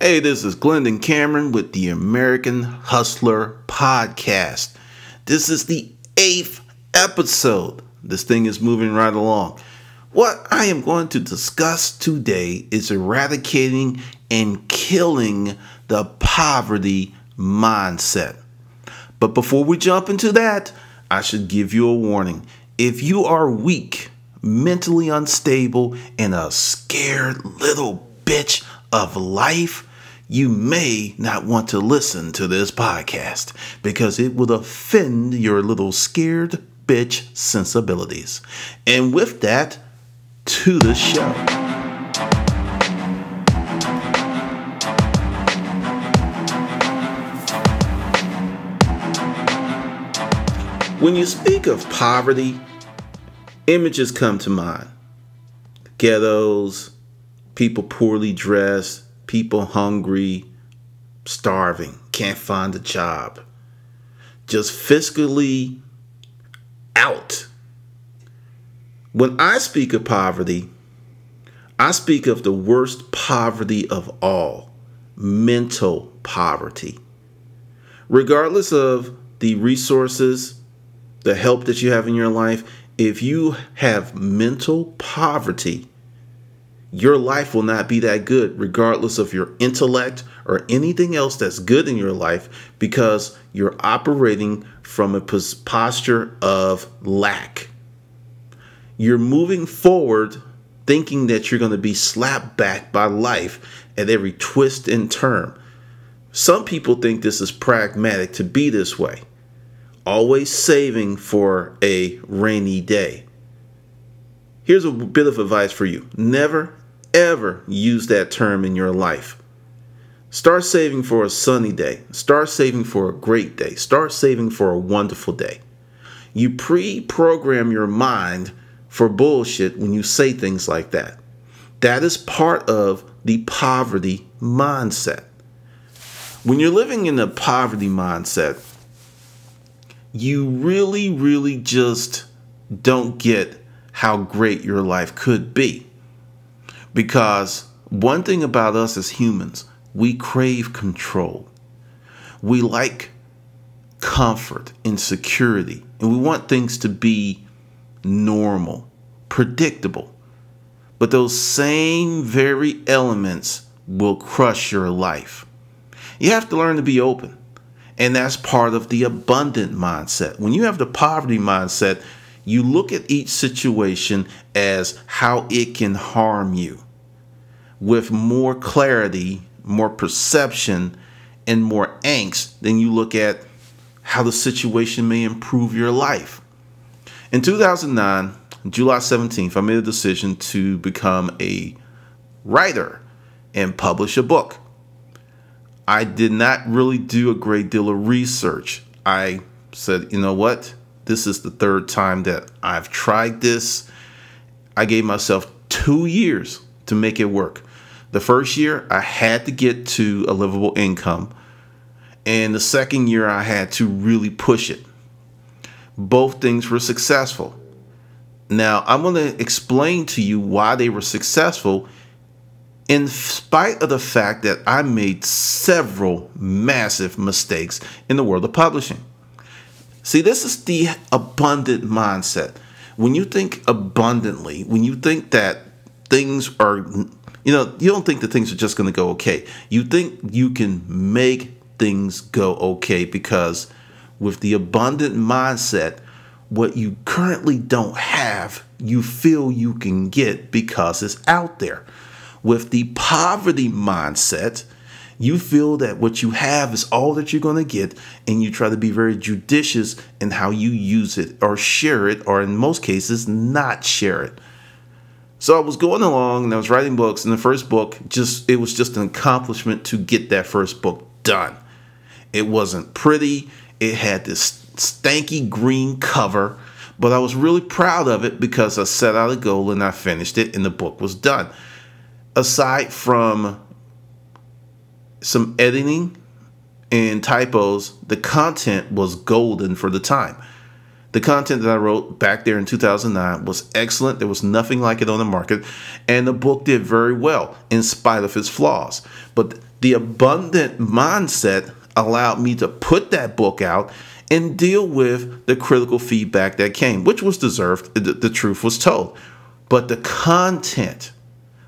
Hey, this is Glendon Cameron with the American Hustler Podcast. This is the 8th episode. This thing is moving right along. What I am going to discuss today is eradicating and killing the poverty mindset. But before we jump into that, I should give you a warning. If you are weak, mentally unstable, and a scared little bitch of life, you may not want to listen to this podcast because it will offend your little scared bitch sensibilities. And with that, to the show. When you speak of poverty, images come to mind. Ghettos, people poorly dressed, people hungry, starving, can't find a job, just fiscally out. When I speak of poverty, I speak of the worst poverty of all, mental poverty. Regardless of the resources, the help that you have in your life, if you have mental poverty, your life will not be that good, regardless of your intellect or anything else that's good in your life, because you're operating from a posture of lack. You're moving forward thinking that you're going to be slapped back by life at every twist and turn. Some people think this is pragmatic to be this way, always saving for a rainy day. Here's a bit of advice for you. Never, ever use that term in your life. Start saving for a sunny day. Start saving for a great day. Start saving for a wonderful day. You pre-program your mind for bullshit when you say things like that. That is part of the poverty mindset. When you're living in a poverty mindset, you really just don't get how great your life could be. Because one thing about us as humans, we crave control. We like comfort and security, and we want things to be normal, predictable. But those same very elements will crush your life. You have to learn to be open. And that's part of the abundant mindset. When you have the poverty mindset, you look at each situation as how it can harm you with more clarity, more perception, and more angst than you look at how the situation may improve your life. In 2009, July 17th, I made a decision to become a writer and publish a book. I did not really do a great deal of research. I said, you know what? This is the third time that I've tried this. I gave myself 2 years to make it work. The first year, I had to get to a livable income. And the second year, I had to really push it. Both things were successful. Now, I'm going to explain to you why they were successful, in spite of the fact that I made several massive mistakes in the world of publishing. See, this is the abundant mindset. When you think abundantly, when you think that things are, you don't think that things are just going to go okay. You think you can make things go okay because with the abundant mindset, what you currently don't have, you feel you can get because it's out there. With the poverty mindset, you feel that what you have is all that you're going to get, and you try to be very judicious in how you use it or share it, or in most cases, not share it. So I was going along and I was writing books, and the first book, it was just an accomplishment to get that first book done. It wasn't pretty. It had this stanky green cover, but I was really proud of it because I set out a goal and I finished it, and the book was done. Aside from some editing and typos, the content was golden for the time. The content that I wrote back there in 2009 was excellent. There was nothing like it on the market. And the book did very well in spite of its flaws. But the abundant mindset allowed me to put that book out and deal with the critical feedback that came, which was deserved. The truth was told. But the content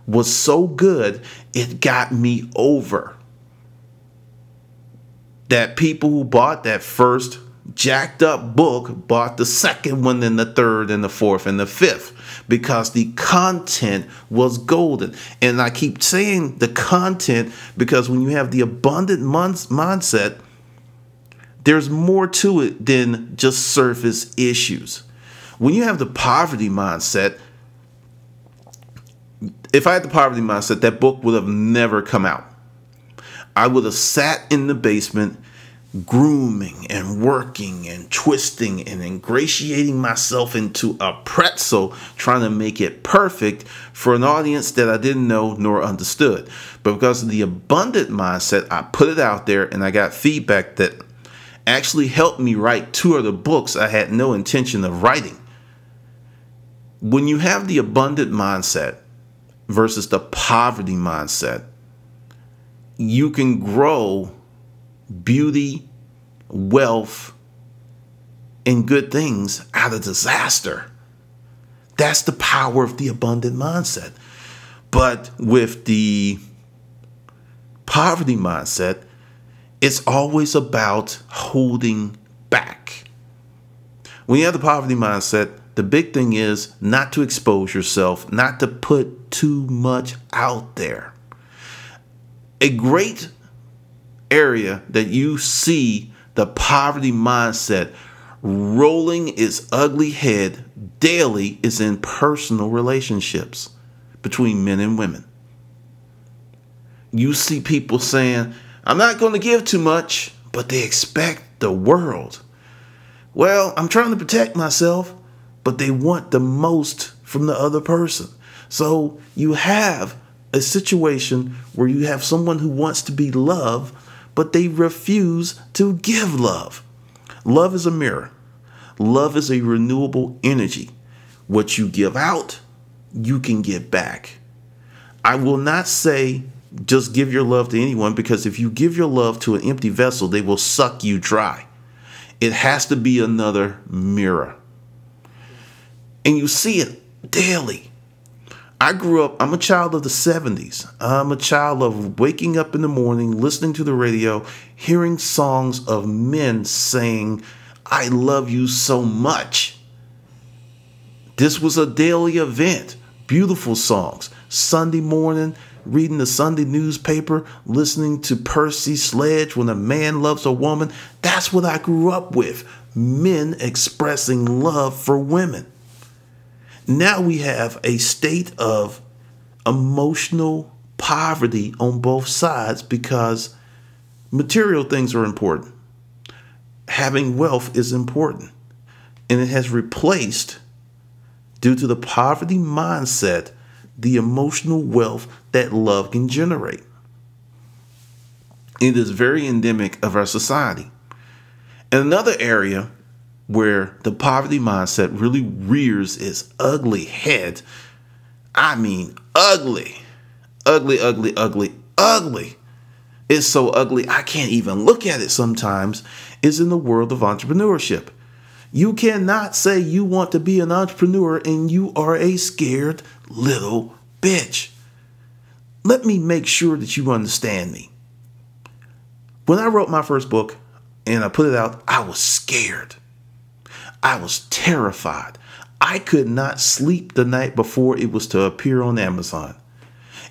was so good, it got me over. That people who bought that first jacked up book bought the second one and the third and the fourth and the fifth, because the content was golden. And I keep saying the content because when you have the abundant mindset, there's more to it than just surface issues. When you have the poverty mindset, if I had the poverty mindset, that book would have never come out. I would have sat in the basement grooming and working and twisting and ingratiating myself into a pretzel, trying to make it perfect for an audience that I didn't know nor understood. But because of the abundant mindset, I put it out there and I got feedback that actually helped me write 2 other books I had no intention of writing. When you have the abundant mindset versus the poverty mindset, you can grow beauty, wealth, and good things out of disaster. That's the power of the abundant mindset. But with the poverty mindset, it's always about holding back. When you have the poverty mindset, the big thing is not to expose yourself, not to put too much out there. A great area that you see the poverty mindset rolling its ugly head daily is in personal relationships between men and women. You see people saying, I'm not going to give too much, but they expect the world. Well, I'm trying to protect myself, but they want the most from the other person. So you have a situation where you have someone who wants to be loved, but they refuse to give love. Love is a mirror. Love is a renewable energy. What you give out, you can get back. I will not say just give your love to anyone, because if you give your love to an empty vessel, they will suck you dry. It has to be another mirror. And you see it daily. I grew up, I'm a child of the 70s. I'm a child of waking up in the morning, listening to the radio, hearing songs of men saying, I love you so much. This was a daily event. Beautiful songs. Sunday morning, reading the Sunday newspaper, listening to Percy Sledge, When a Man Loves a Woman. That's what I grew up with. Men expressing love for women. Now we have a state of emotional poverty on both sides because material things are important. Having wealth is important. And it has replaced, due to the poverty mindset, the emotional wealth that love can generate. It is very endemic of our society. And another area where the poverty mindset really rears its ugly head, I mean ugly, ugly, ugly, ugly, ugly. It's so ugly I can't even look at it sometimes, is in the world of entrepreneurship. You cannot say you want to be an entrepreneur and you are a scared little bitch. Let me make sure that you understand me. When I wrote my first book and I put it out, I was scared. I was terrified. I could not sleep the night before it was to appear on Amazon.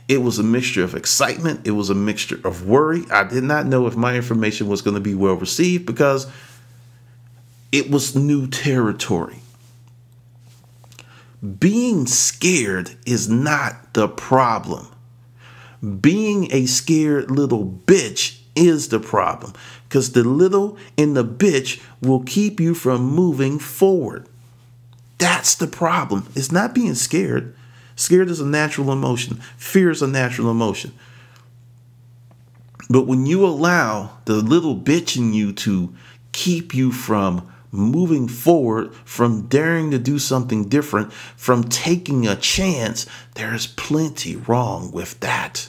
It was a mixture of excitement. It was a mixture of worry. I did not know if my information was going to be well received because it was new territory. Being scared is not the problem. Being a scared little bitch is the problem, because the little and the bitch will keep you from moving forward. That's the problem. It's not being scared. Scared is a natural emotion. Fear is a natural emotion. But when you allow the little bitch in you to keep you from moving forward, from daring to do something different, from taking a chance, there's plenty wrong with that.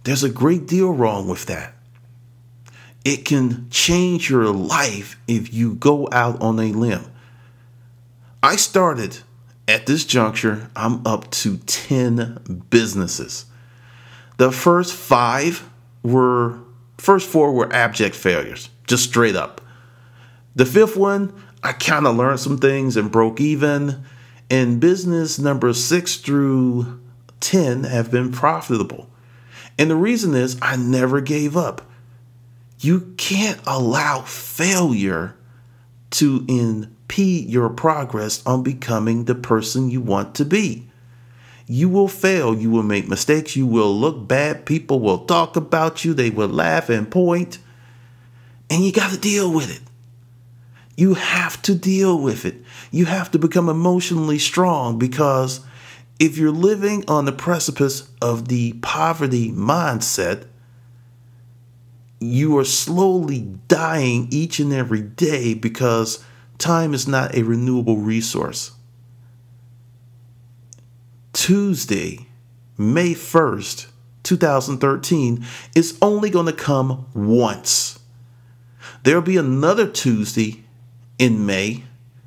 There's a great deal wrong with that. It can change your life if you go out on a limb. I started at this juncture, I'm up to 10 businesses. The first four were abject failures, just straight up. The fifth one, I kind of learned some things and broke even. And business number 6 through 10 have been profitable. And the reason is I never gave up. You can't allow failure to impede your progress on becoming the person you want to be. You will fail. You will make mistakes. You will look bad. People will talk about you. They will laugh and point. And you got to deal with it. You have to deal with it. You have to become emotionally strong, because if you're living on the precipice of the poverty mindset, you are slowly dying each and every day, because time is not a renewable resource. Tuesday, May 1st, 2013 is only going to come once. There'll be another Tuesday in May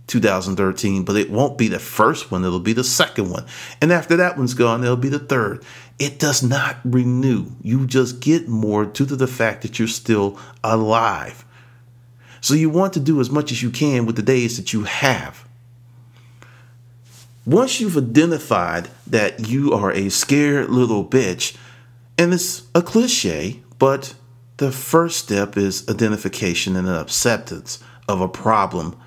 2013, but it won't be the first one. It'll be the second one. And after that one's gone, it'll be the third. It does not renew. You just get more due to the fact that you're still alive. So you want to do as much as you can with the days that you have. Once you've identified that you are a scared little bitch, and it's a cliche, but the first step is identification and acceptance of a problem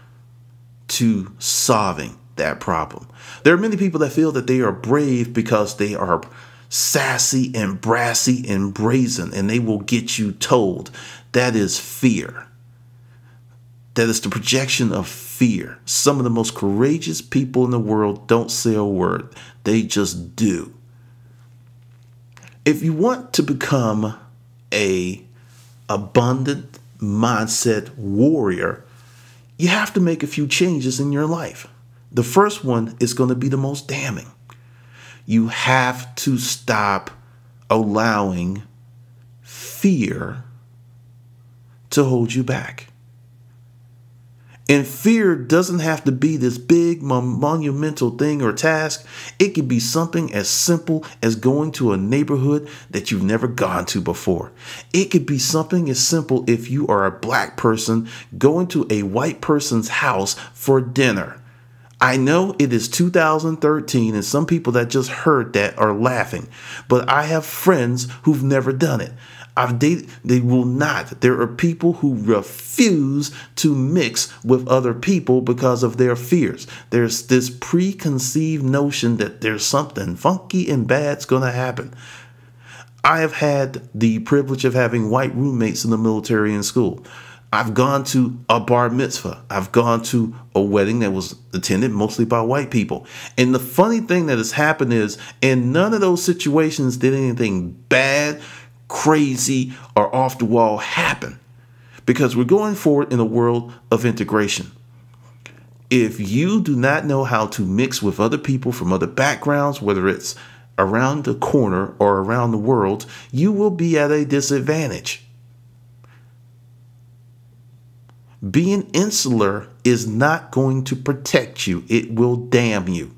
to solving that problem. There are many people that feel that they are brave because they are sassy and brassy and brazen, and they will get you told. That is fear. That is the projection of fear. Some of the most courageous people in the world don't say a word. They just do. If you want to become a abundant mindset warrior, you have to make a few changes in your life. The first one is going to be the most damning. You have to stop allowing fear to hold you back. And fear doesn't have to be this big monumental thing or task. It could be something as simple as going to a neighborhood that you've never gone to before. It could be something as simple, if you are a black person, going to a white person's house for dinner. I know it is 2013 and some people that just heard that are laughing, but I have friends who've never done it. They will not. There are people who refuse to mix with other people because of their fears. There's this preconceived notion that there's something funky and bad's going to happen. I have had the privilege of having white roommates in the military and school. I've gone to a bar mitzvah. I've gone to a wedding that was attended mostly by white people. And the funny thing that has happened is, in none of those situations did anything bad, crazy, or off the wall happen, because we're going forward in a world of integration. If you do not know how to mix with other people from other backgrounds, whether it's around the corner or around the world, you will be at a disadvantage. Being insular is not going to protect you. It will damn you.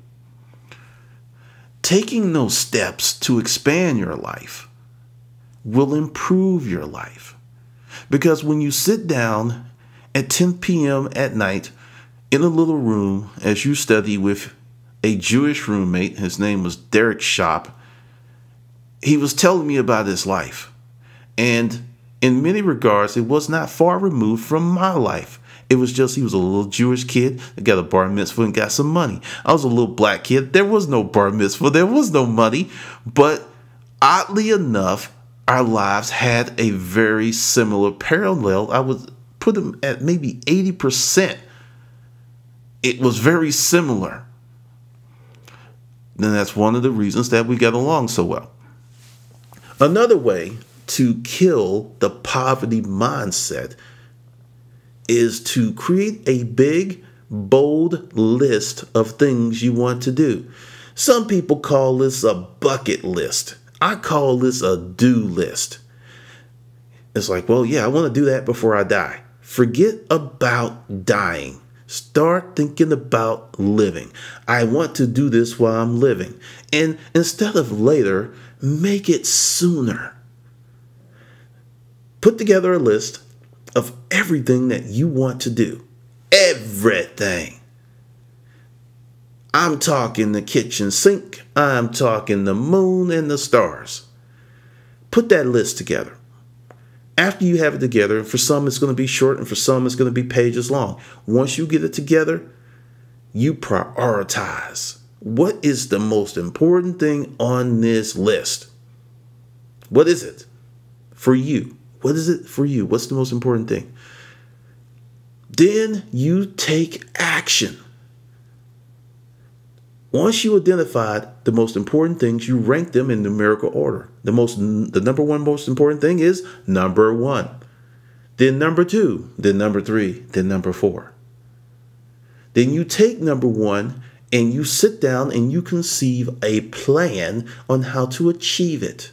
Taking those steps to expand your life will improve your life. Because when you sit down at 10 p.m. at night in a little room as you study with a Jewish roommate, his name was Derek Shop, he was telling me about his life. And in many regards, it was not far removed from my life. It was just, he was a little Jewish kid that got a bar mitzvah and got some money. I was a little black kid. There was no bar mitzvah. There was no money. But oddly enough, our lives had a very similar parallel. I would put them at maybe 80%. It was very similar. And that's one of the reasons that we got along so well. Another way to kill the poverty mindset is to create a big, bold list of things you want to do. Some people call this a bucket list. I call this a do list. It's like, well, yeah, I want to do that before I die. Forget about dying. Start thinking about living. I want to do this while I'm living. And instead of later, make it sooner. Put together a list of everything that you want to do. Everything. I'm talking the kitchen sink. I'm talking the moon and the stars. Put that list together. After you have it together, for some it's going to be short and for some it's going to be pages long. Once you get it together, you prioritize. What is the most important thing on this list? What is it for you? What is it for you? What's the most important thing? Then you take action. Once you identified the most important things, you rank them in numerical order. The number one most important thing is number 1. Then number 2, then number 3, then number 4. Then you take number 1 and you sit down and you conceive a plan on how to achieve it.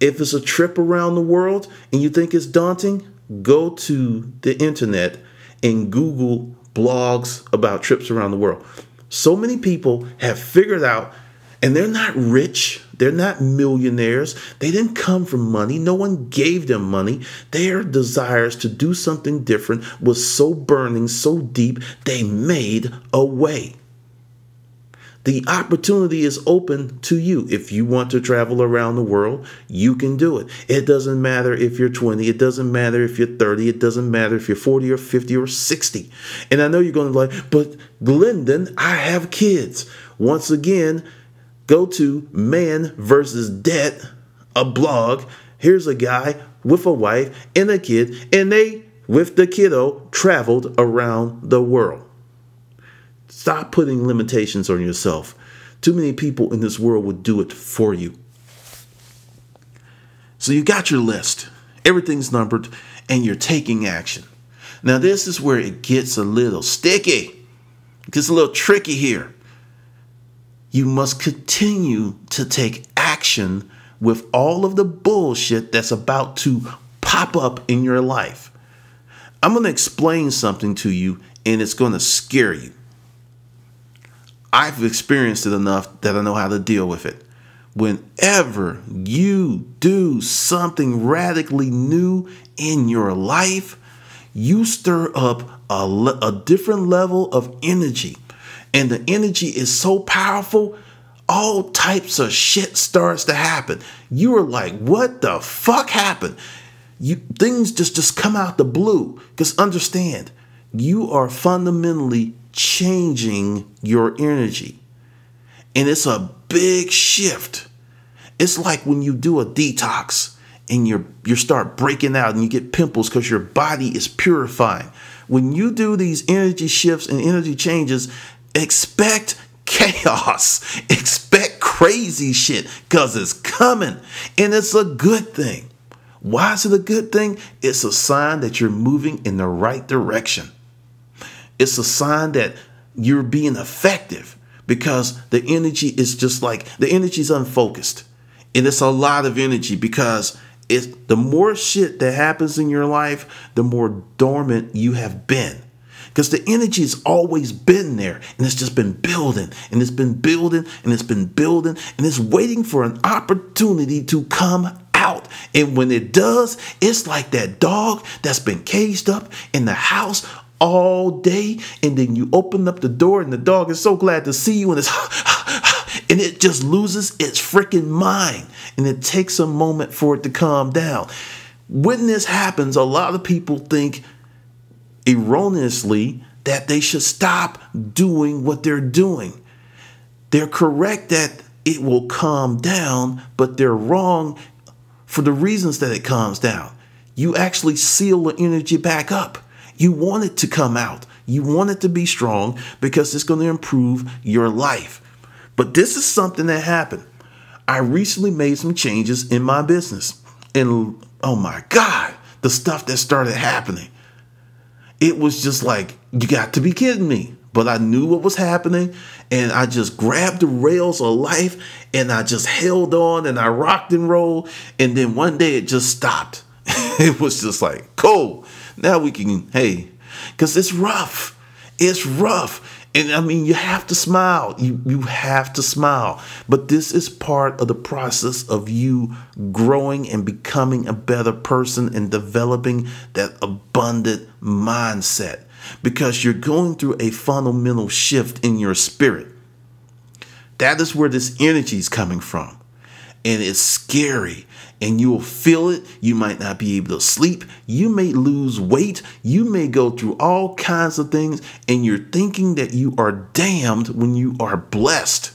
If it's a trip around the world and you think it's daunting, go to the internet and Google blogs about trips around the world. So many people have figured out, and they're not rich. They're not millionaires. They didn't come from money. No one gave them money. Their desires to do something different was so burning, so deep, they made a way. The opportunity is open to you. If you want to travel around the world, you can do it. It doesn't matter if you're 20. It doesn't matter if you're 30. It doesn't matter if you're 40 or 50 or 60. And I know you're going to be like, but Glendon, I have kids. Once again, go to Man versus Debt, a blog. Here's a guy with a wife and a kid, and they, with the kiddo, traveled around the world. Stop putting limitations on yourself. Too many people in this world would do it for you. So you got your list. Everything's numbered and you're taking action. Now this is where it gets a little sticky. It gets a little tricky here. You must continue to take action with all of the bullshit that's about to pop up in your life. I'm going to explain something to you and it's going to scare you. I've experienced it enough that I know how to deal with it. Whenever you do something radically new in your life, you stir up a different level of energy. And the energy is so powerful, all types of shit starts to happen. You are like, what the fuck happened? Things just come out the blue. Because understand, you are fundamentally changing your energy. And it's a big shift. It's like when you do a detox and you start breaking out and you get pimples because your body is purifying. When you do these energy shifts and energy changes, expect chaos. Expect crazy shit because it's coming. And it's a good thing. Why is it a good thing? It's a sign that you're moving in the right direction. It's a sign that you're being effective because the energy is just like, the energy is unfocused. And it's a lot of energy because the more shit that happens in your life, the more dormant you have been. Because the energy has always been there and it's just been building and it's been building and it's been building and it's waiting for an opportunity to come out. And when it does, it's like that dog that's been caged up in the house all day, and then you open up the door and the dog is so glad to see you and and it just loses its freaking mind, and it takes a moment for it to calm down. When this happens, a lot of people think erroneously that they should stop doing what they're doing. They're correct that it will calm down, but they're wrong for the reasons that it calms down. You actually seal the energy back up. You want it to come out. You want it to be strong because it's going to improve your life. But this is something that happened. I recently made some changes in my business. And oh my God, the stuff that started happening. It was just like, you got to be kidding me. But I knew what was happening, and I just grabbed the rails of life, and I just held on, and I rocked and rolled, and then one day it just stopped. It was just like, cool, now we can, hey, because it's rough. It's rough. And I mean, you have to smile. You have to smile. But this is part of the process of you growing and becoming a better person and developing that abundant mindset, because you're going through a fundamental shift in your spirit. That is where this energy is coming from. And it's scary. And you will feel it. You might not be able to sleep. You may lose weight. You may go through all kinds of things. And you're thinking that you are damned when you are blessed.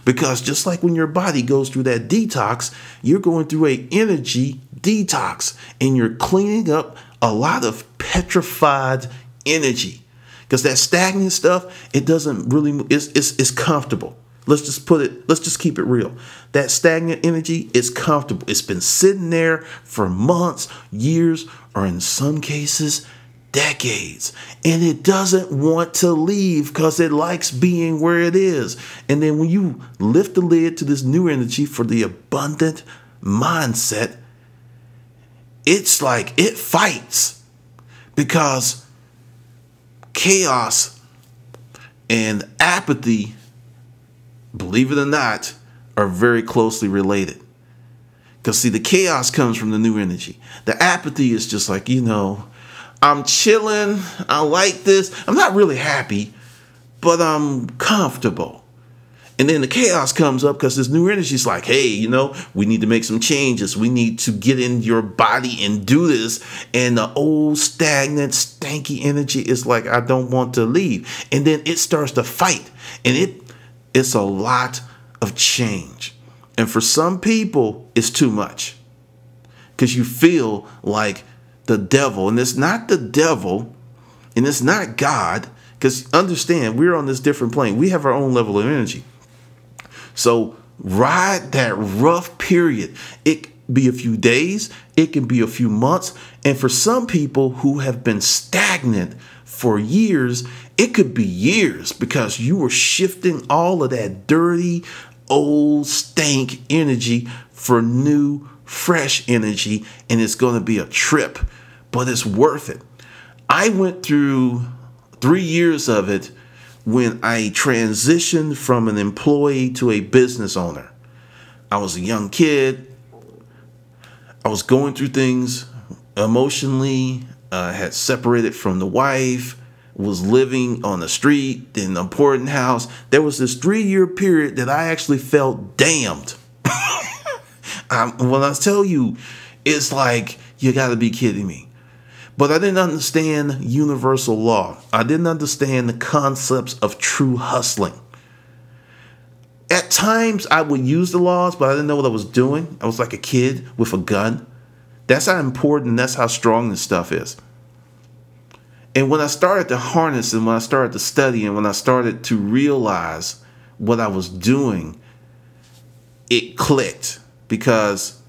Because just like when your body goes through that detox, you're going through an energy detox. And you're cleaning up a lot of petrified energy. Because that stagnant stuff, it doesn't really, it's comfortable. Let's just keep it real. That stagnant energy is comfortable. It's been sitting there for months, years, or in some cases, decades. And it doesn't want to leave because it likes being where it is. And then when you lift the lid to this new energy for the abundant mindset, it's like it fights, because chaos and apathy, believe it or not, are very closely related. Because see, the chaos comes from the new energy. The apathy is just like, I'm chilling. I like this. I'm not really happy, but I'm comfortable. And then the chaos comes up because this new energy is like, hey, we need to make some changes. We need to get in your body and do this. And the old stagnant, stanky energy is like, I don't want to leave. And then it starts to fight. And it's a lot of change. And for some people, it's too much. Because you feel like the devil. And it's not the devil. And it's not God. Because understand, we're on this different plane. We have our own level of energy. So ride that rough period. It can be a few days. It can be a few months. And for some people who have been stagnant for years, it could be years, because you were shifting all of that dirty, old, stank energy for new, fresh energy. And it's going to be a trip, but it's worth it. I went through 3 years of it when I transitioned from an employee to a business owner. I was a young kid. I was going through things emotionally. I had separated from the wife, was living on the street in an important house. There was this 3-year period that I actually felt damned. When I tell you, it's like, you got to be kidding me. But I didn't understand universal law. I didn't understand the concepts of true hustling. At times, I would use the laws, but I didn't know what I was doing. I was like a kid with a gun. That's how important, that's how strong this stuff is. And when I started to harness, and when I started to study, and when I started to realize what I was doing, it clicked. Because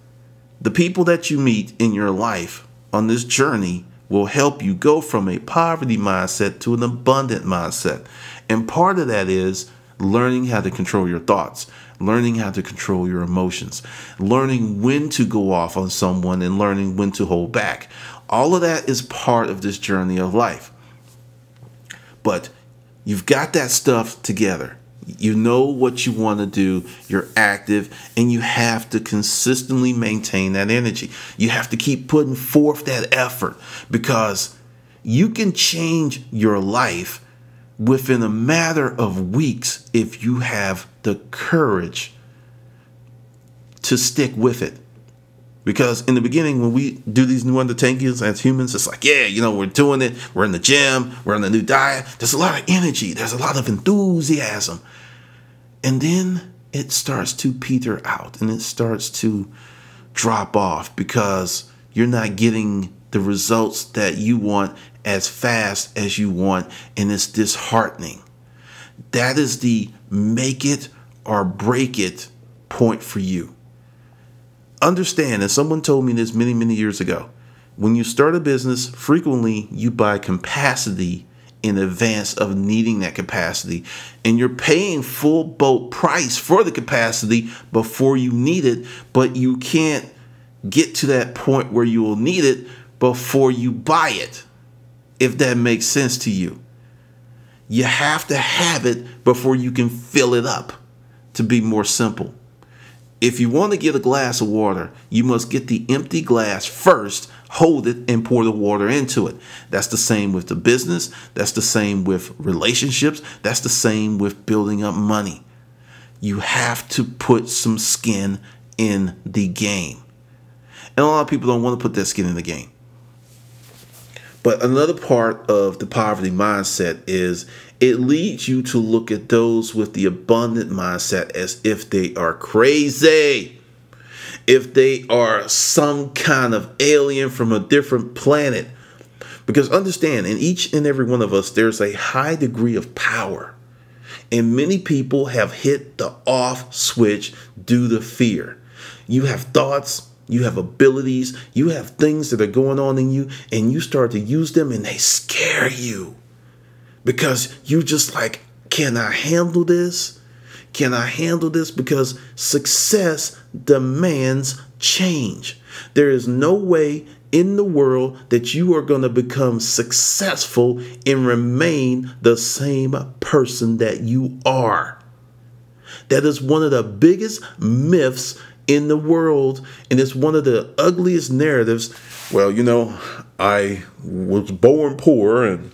the people that you meet in your life on this journey will help you go from a poverty mindset to an abundant mindset. And part of that is learning how to control your thoughts, learning how to control your emotions, learning when to go off on someone, and learning when to hold back. All of that is part of this journey of life. But you've got that stuff together. You know what you want to do. You're active, and you have to consistently maintain that energy. You have to keep putting forth that effort, because you can change your life within a matter of weeks if you have the courage to stick with it. Because in the beginning, when we do these new undertakings as humans, it's like, we're doing it. We're in the gym. We're on the new diet. There's a lot of energy. There's a lot of enthusiasm. And then it starts to peter out, and it starts to drop off, because you're not getting the results that you want as fast as you want. And it's disheartening. That is the make it or break it point for you. Understand, and someone told me this many, many years ago, When you start a business, frequently you buy capacity in advance of needing that capacity, and you're paying full boat price for the capacity before you need it, but you can't get to that point where you will need it before you buy it, if that makes sense to you. You have to have it before you can fill it up, to be more simple. If you want to get a glass of water, you must get the empty glass first, hold it, and pour the water into it. That's the same with the business. That's the same with relationships. That's the same with building up money. You have to put some skin in the game. And a lot of people don't want to put that skin in the game. But another part of the poverty mindset is it leads you to look at those with the abundant mindset as if they are crazy, if they are some kind of alien from a different planet. Because understand, in each and every one of us, there's a high degree of power. And many people have hit the off switch due to fear. You have thoughts, you have abilities, you have things that are going on in you, and you start to use them and they scare you. Because you just like, can I handle this? Can I handle this? Because success demands change. There is no way in the world that you are going to become successful and remain the same person that you are. That is one of the biggest myths in the world, and it's one of the ugliest narratives. Well, you know, I was born poor and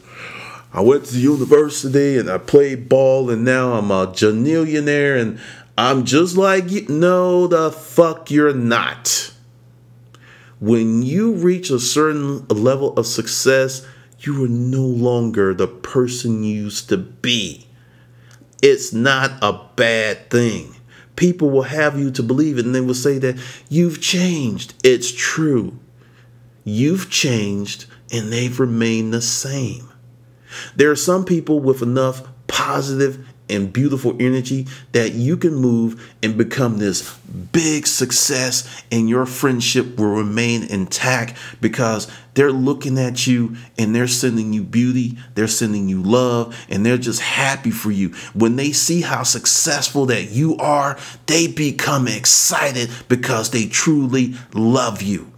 I went to university and I played ball and now I'm a janillionaire and I'm just like you. No, the fuck you're not. When you reach a certain level of success, you are no longer the person you used to be. It's not a bad thing. People will have you to believe it and they will say that you've changed. It's true. You've changed and they've remained the same. There are some people with enough positive and beautiful energy that you can move and become this big success and your friendship will remain intact because they're looking at you and they're sending you beauty, they're sending you love, and they're just happy for you. When they see how successful that you are, they become excited because they truly love you.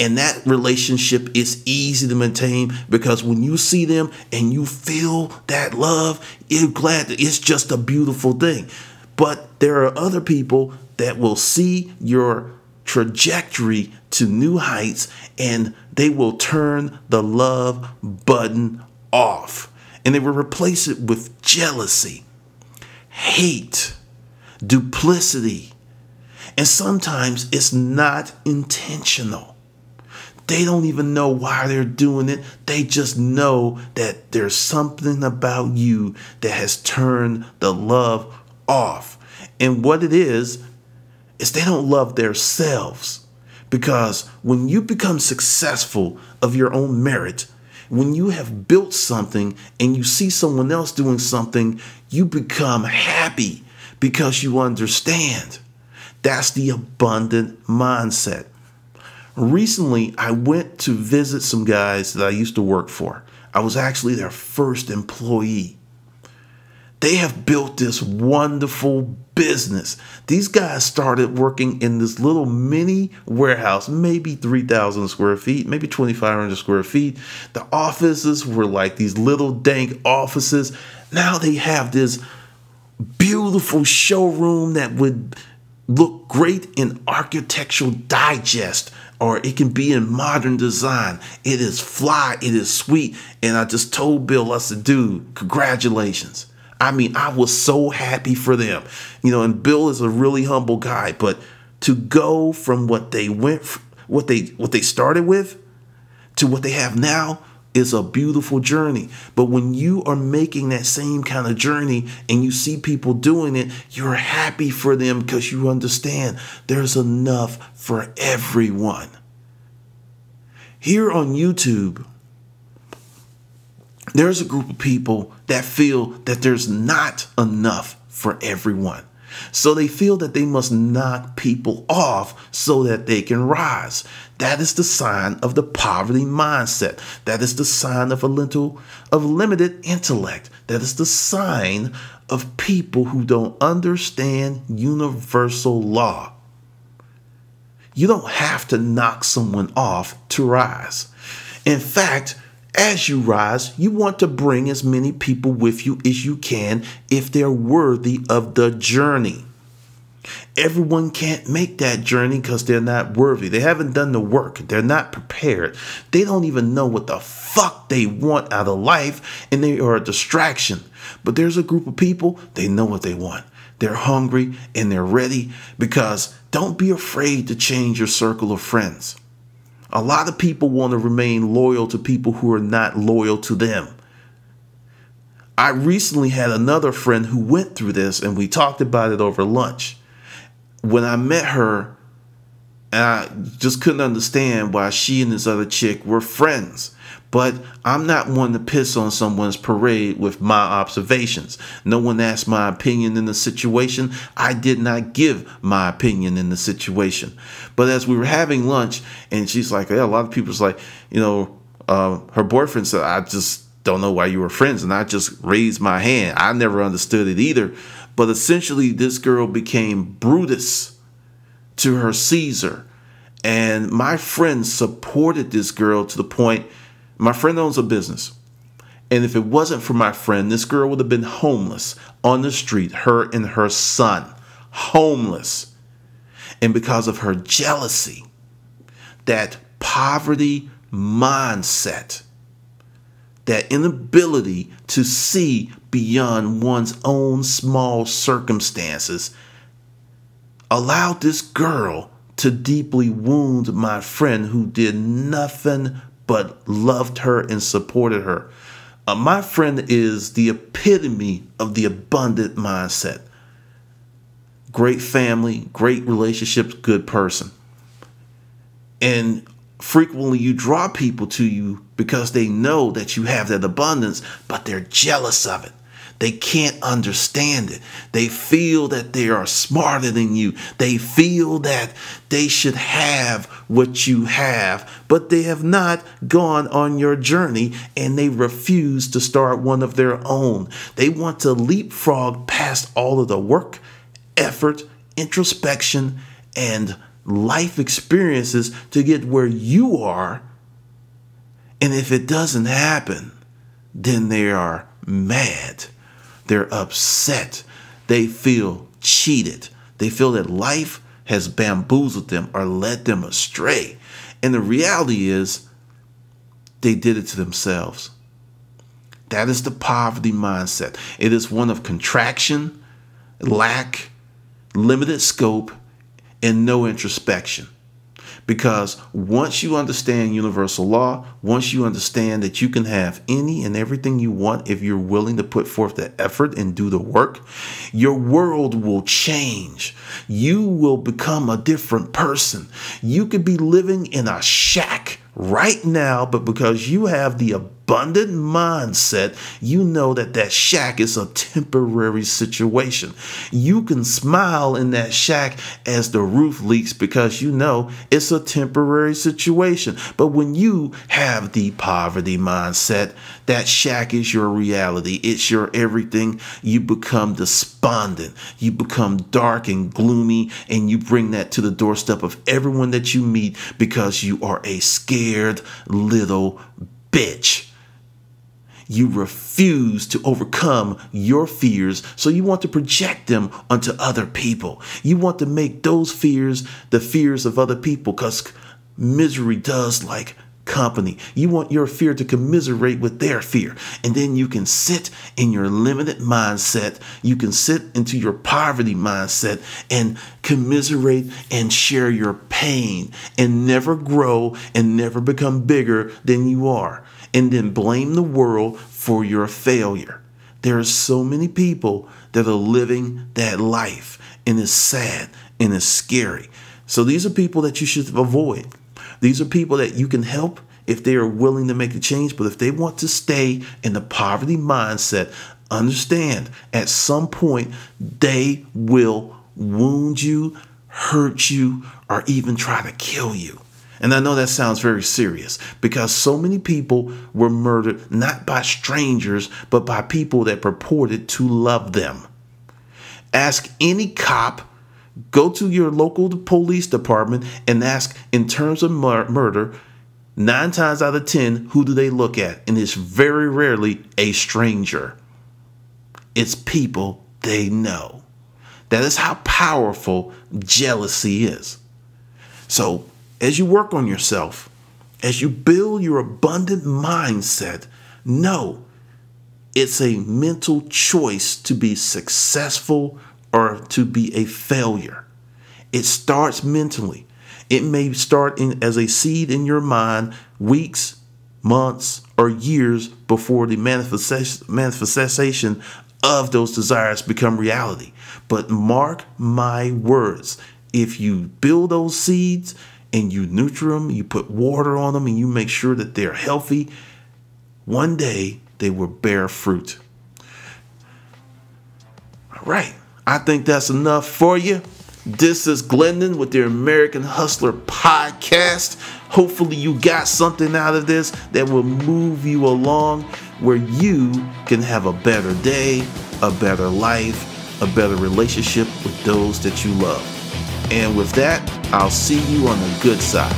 And that relationship is easy to maintain because when you see them and you feel that love, you're glad that it's just a beautiful thing. But there are other people that will see your trajectory to new heights and they will turn the love button off. And they will replace it with jealousy, hate, duplicity. And sometimes it's not intentional. They don't even know why they're doing it. They just know that there's something about you that has turned the love off. And what it is they don't love themselves. Because when you become successful of your own merit, when you have built something and you see someone else doing something, you become happy because you understand. That's the abundant mindset. Recently, I went to visit some guys that I used to work for. I was actually their first employee. They have built this wonderful business. These guys started working in this little mini warehouse, maybe 3,000 square feet, maybe 2,500 square feet. The offices were like these little dank offices. Now they have this beautiful showroom that would look great in Architectural Digest, or it can be in Modern Design. It is fly, it is sweet. And I just told Bill, I said, dude, congratulations. I mean, I was so happy for them. You know, and Bill is a really humble guy, but to go from what they started with to what they have now is a beautiful journey. But when you are making that same kind of journey and you see people doing it, you're happy for them because you understand there's enough for everyone. Here on YouTube, there's a group of people that feel that there's not enough for everyone. So they feel that they must knock people off so that they can rise. That is the sign of the poverty mindset. That is the sign of limited intellect. That is the sign of people who don't understand universal law. You don't have to knock someone off to rise. In fact, as you rise, you want to bring as many people with you as you can if they're worthy of the journey. Everyone can't make that journey because they're not worthy. They haven't done the work. They're not prepared. They don't even know what the fuck they want out of life, and they are a distraction. But there's a group of people, they know what they want. They're hungry and they're ready, because don't be afraid to change your circle of friends. A lot of people want to remain loyal to people who are not loyal to them. I recently had another friend who went through this, and we talked about it over lunch. When I met her, I just couldn't understand why she and this other chick were friends. But I'm not one to piss on someone's parade with my observations. No one asked my opinion in the situation. I did not give my opinion in the situation. But as we were having lunch, and she's like, yeah, a lot of people's like, her boyfriend said, I just don't know why you were friends. And I just raised my hand. I never understood it either. But essentially, this girl became Brutus to her Caesar. And my friend supported this girl to the point, my friend owns a business. And if it wasn't for my friend, this girl would have been homeless on the street, her and her son, homeless. And because of her jealousy, that poverty mindset, that inability to see beyond one's own small circumstances, allowed this girl to deeply wound my friend, who did nothing but loved her and supported her. My friend is the epitome of the abundant mindset. Great family, great relationships, good person. And frequently you draw people to you because they know that you have that abundance, but they're jealous of it. They can't understand it. They feel that they are smarter than you. They feel that they should have what you have, but they have not gone on your journey, and they refuse to start one of their own. They want to leapfrog past all of the work, effort, introspection, and life experiences to get where you are. And if it doesn't happen, then they are mad. They're upset. They feel cheated. They feel that life has bamboozled them or led them astray. And the reality is, they did it to themselves. That is the poverty mindset. It is one of contraction, lack, limited scope, and no introspection. Because once you understand universal law, once you understand that you can have any and everything you want if you're willing to put forth the effort and do the work, your world will change. You will become a different person. You could be living in a shack right now, but because you have the abundant mindset, you know that that shack is a temporary situation. You can smile in that shack as the roof leaks because you know it's a temporary situation. But when you have the poverty mindset, that shack is your reality. It's your everything. You become despondent. You become dark and gloomy, and you bring that to the doorstep of everyone that you meet because you are a scared little bitch. You refuse to overcome your fears, so you want to project them onto other people. You want to make those fears the fears of other people, because misery does like company. You want your fear to commiserate with their fear. And then you can sit in your limited mindset. You can sit into your poverty mindset and commiserate and share your pain and never grow and never become bigger than you are. And then blame the world for your failure. There are so many people that are living that life, and it's sad and it's scary. So these are people that you should avoid. These are people that you can help if they are willing to make a change. But if they want to stay in the poverty mindset, Understand, at some point, they will wound you, hurt you, or even try to kill you. And I know that sounds very serious because so many people were murdered not by strangers, but by people that purported to love them. Ask any cop, go to your local police department and ask, in terms of murder, 9 times out of 10, who do they look at? And it's very rarely a stranger. It's people they know. That is how powerful jealousy is. So, as you work on yourself, as you build your abundant mindset, know it's a mental choice to be successful or to be a failure. It starts mentally. It may start as a seed in your mind weeks, months, or years before the manifestation of those desires become reality. But mark my words, if you build those seeds and you nurture them, you put water on them, and you make sure that they're healthy, one day they will bear fruit. All right. I think that's enough for you. This is Glendon with the American Hustler Podcast. Hopefully you got something out of this that will move you along where you can have a better day, a better life, a better relationship with those that you love. And with that, I'll see you on the good side.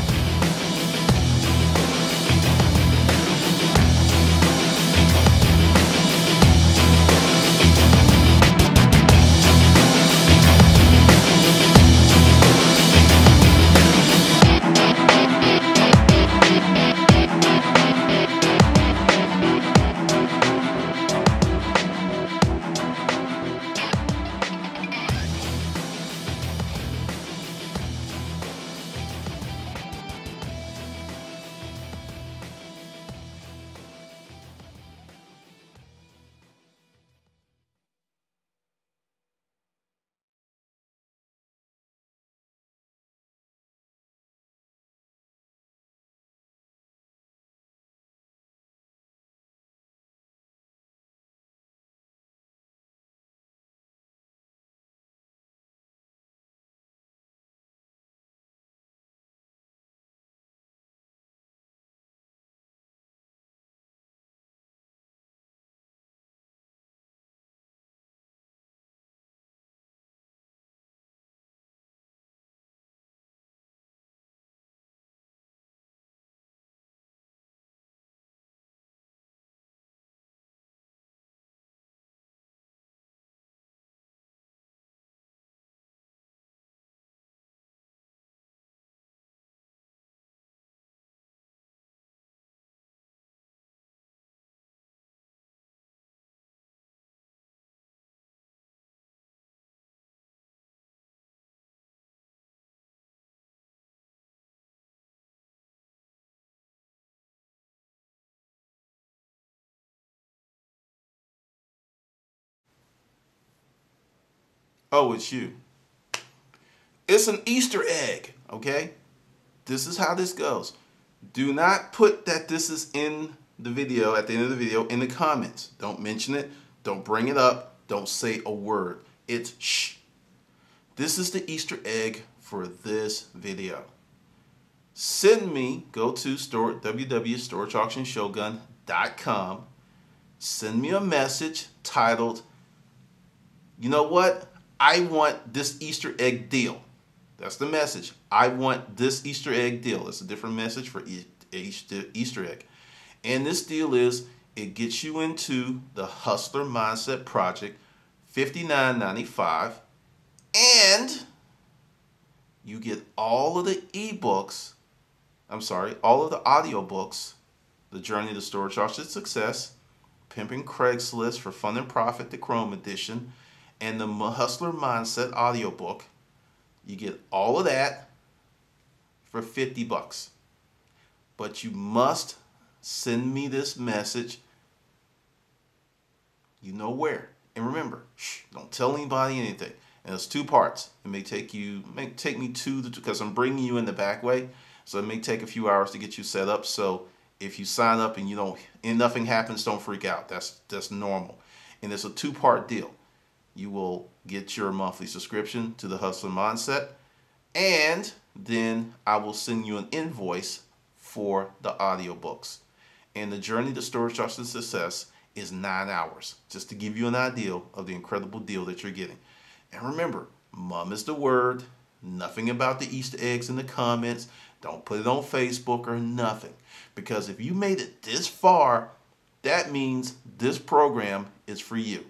Oh, it's you. It's an Easter egg, okay? This is how this goes. Do not put that this is in the video, at the end of the video, in the comments. Don't mention it. Don't bring it up. Don't say a word. It's shh. This is the Easter egg for this video. Send me, go to www.storageauctionshogun.com. Send me a message titled, you know what? I want this Easter egg deal. That's the message. I want this Easter egg deal. It's a different message for each Easter egg. And this deal is, it gets you into the Hustler Mindset Project, $59.95, and you get all of the ebooks, all of the audiobooks, The Journey to Storage Auction Success, Pimping Craigslist for Fun and Profit, the Chrome edition, and the Hustler Mindset audiobook. You get all of that for $50. But you must send me this message. You know where. And remember, don't tell anybody anything. And it's 2 parts. It may take me because I'm bringing you in the back way. So it may take a few hours to get you set up. So if you sign up and nothing happens, don't freak out. That's normal. And it's a two-part deal. You will get your monthly subscription to the Hustler Mindset, and then I will send you an invoice for the audiobooks. And the journey to storage, trust, and success is 9 hours, just to give you an idea of the incredible deal that you're getting. And remember, mom is the word. Nothing about the Easter eggs in the comments. Don't put it on Facebook or nothing. Because if you made it this far, that means this program is for you.